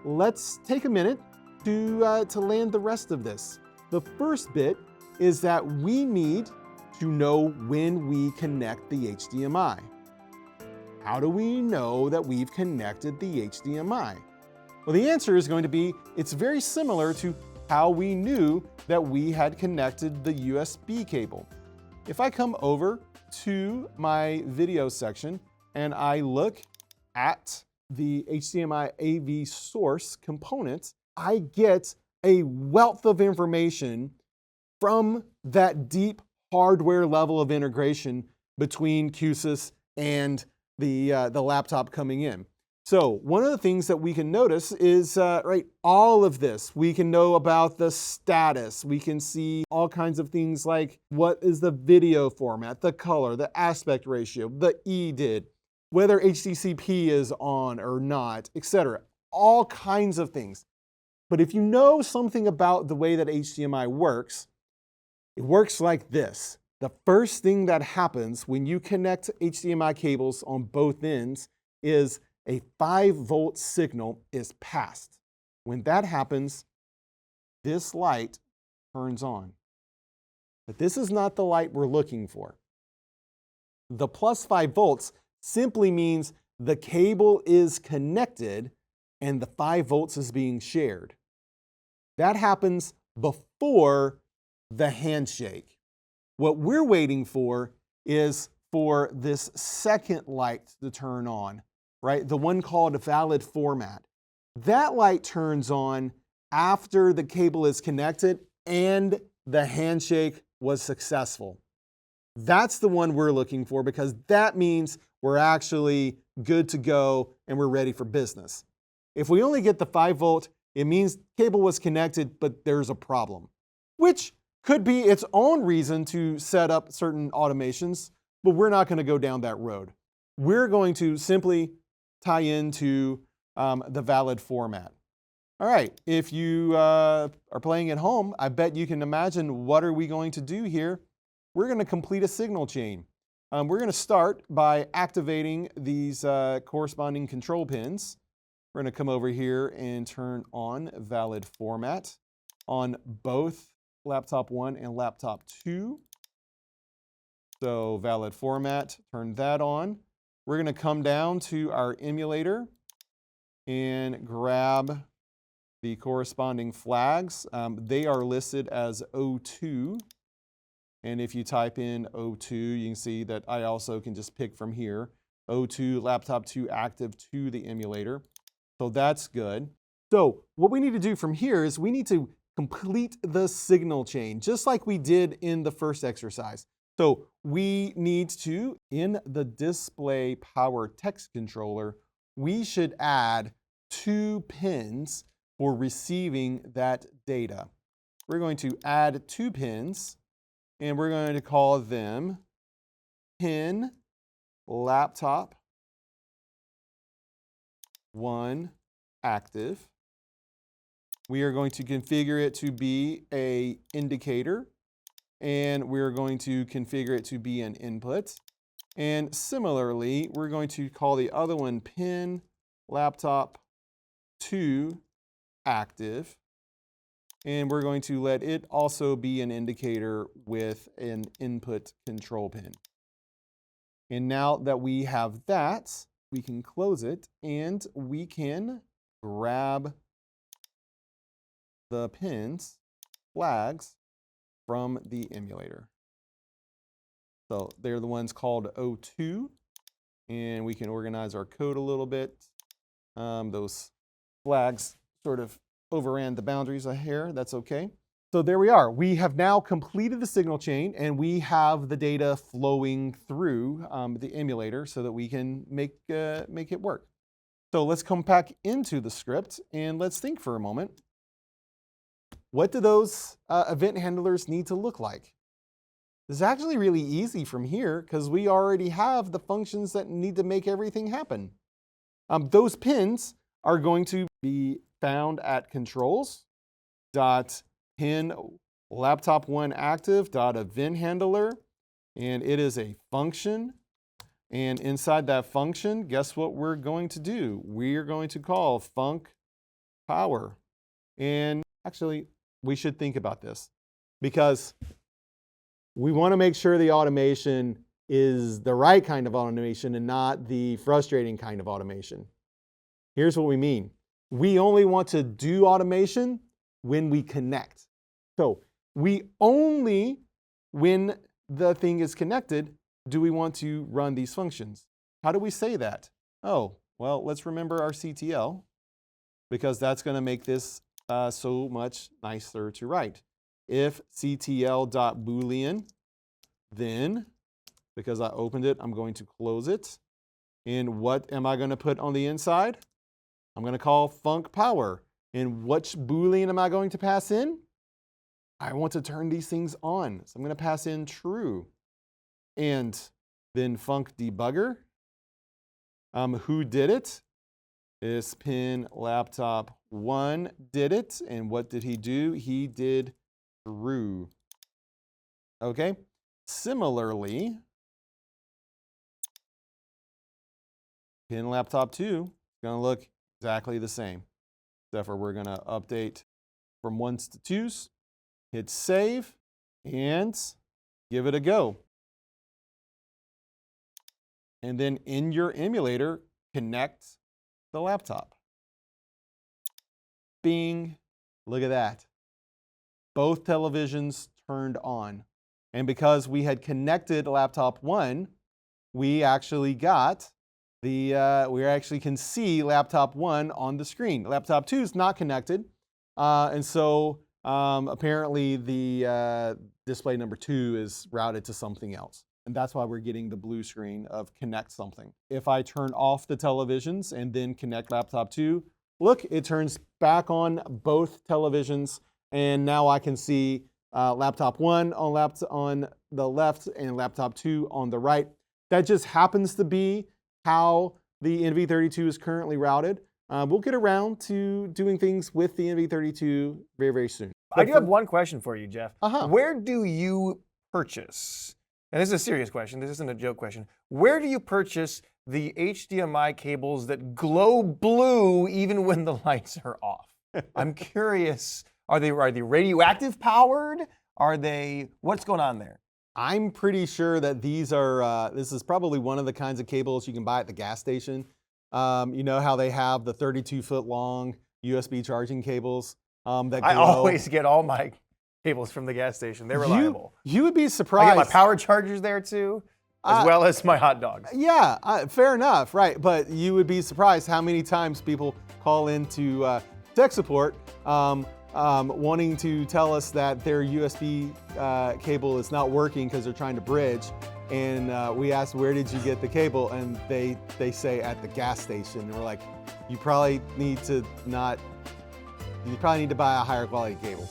let's take a minute to land the rest of this. The first bit is that we need to know when we connect the HDMI. How do we know that we've connected the HDMI? Well, the answer is going to be, it's very similar to how we knew that we had connected the USB cable. If I come over to my video section and I look at the HDMI AV source component, I get a wealth of information from that deep hardware level of integration between Q-SYS and the laptop coming in. So one of the things that we can notice is, all of this. We can know about the status. We can see all kinds of things like what is the video format, the color, the aspect ratio, the EDID, whether HDCP is on or not, etc. All kinds of things. But if you know something about the way that HDMI works, it works like this. The first thing that happens when you connect HDMI cables on both ends is a 5-volt signal is passed. When that happens, this light turns on. But this is not the light we're looking for. The plus 5 volts simply means the cable is connected and the 5 volts is being shared. That happens before the handshake. What we're waiting for is for this second light to turn on, right? The one called valid format. That light turns on after the cable is connected and the handshake was successful. That's the one we're looking for because that means we're actually good to go and we're ready for business. If we only get the 5 volt, it means cable was connected, but there's a problem, which could be its own reason to set up certain automations, but we're not going to go down that road. We're going to simply tie into the valid format. All right, if you are playing at home, I bet you can imagine what are we going to do here. We're going to complete a signal chain. We're going to start by activating these corresponding control pins. We're going to come over here and turn on valid format on both laptop 1 and laptop 2. So valid format, turn that on. We're going to come down to our emulator and grab the corresponding flags. They are listed as O2. And if you type in O2, you can see that I also can just pick from here, O2, laptop 2 active to the emulator. So that's good. So what we need to do from here is we need to complete the signal chain, just like we did in the first exercise. So we need to, in the display power text controller, we should add 2 pins for receiving that data. We're going to add 2 pins, and we're going to call them pin laptop 1 active. We are going to configure it to be an indicator, and we're going to configure it to be an input. And similarly, we're going to call the other one pin laptop 2 active, and we're going to let it also be an indicator with an input control pin. And now that we have that, we can close it and we can grab the pins, flags, from the emulator. So they're the ones called O2, and we can organize our code a little bit. Those flags sort of overran the boundaries a hair. That's okay. So there we are. We have now completed the signal chain, and we have the data flowing through the emulator so that we can make it work. So let's come back into the script, and let's think for a moment. What do those event handlers need to look like? It's actually really easy from here because we already have the functions that need to make everything happen. Those pins are going to be found at controls.pin laptop 1 active.event handler, and it is a function. And inside that function, guess what we're going to do? We're going to call func power. And actually, we should think about this because we want to make sure the automation is the right kind of automation and not the frustrating kind of automation. Here's what we mean. We only want to do automation when we connect. So we only, when the thing is connected, do we want to run these functions. How do we say that? Oh, well, let's remember our CTL because that's going to make this so much nicer to write. If CTL.boolean, then, because I opened it, I'm going to close it. And what am I going to put on the inside? I'm going to call func power. And which Boolean am I going to pass in? I want to turn these things on. So I'm going to pass in true. And then func debugger. Who did it? Is pin laptop 1 did it. And what did he do? He did true. Okay. Similarly, pin laptop 2 is going to look exactly the same. Except for we're going to update from 1s to 2s, hit save, and give it a go. And then in your emulator, connect the laptop. Bing, look at that. Both televisions turned on. And because we had connected laptop 1, we actually got we actually can see laptop 1 on the screen. Laptop 2 is not connected. And so apparently the display number 2 is routed to something else. And that's why we're getting the blue screen of connect something. If I turn off the televisions and then connect laptop 2, look, it turns back on both televisions. And now I can see laptop 1 on the left and laptop 2 on the right. That just happens to be how the NV32 is currently routed. We'll get around to doing things with the NV32 very, very soon. I do have one question for you, Jeff. Uh-huh. Where do you purchase, and this is a serious question, this isn't a joke question, where do you purchase the HDMI cables that glow blue even when the lights are off? I'm curious, are they radioactive powered? What's going on there? I'm pretty sure that these are, this is probably one of the kinds of cables you can buy at the gas station. You know how they have the 32-foot long USB charging cables that glow? I always get all my cables from the gas station. They're reliable. You would be surprised. I get my power chargers there too, as well as my hot dogs. Yeah, fair enough, right. But you would be surprised how many times people call into tech support wanting to tell us that their USB cable is not working because they're trying to bridge. And we asked, where did you get the cable? And they say at the gas station. And we're like, you probably need to buy a higher quality cable.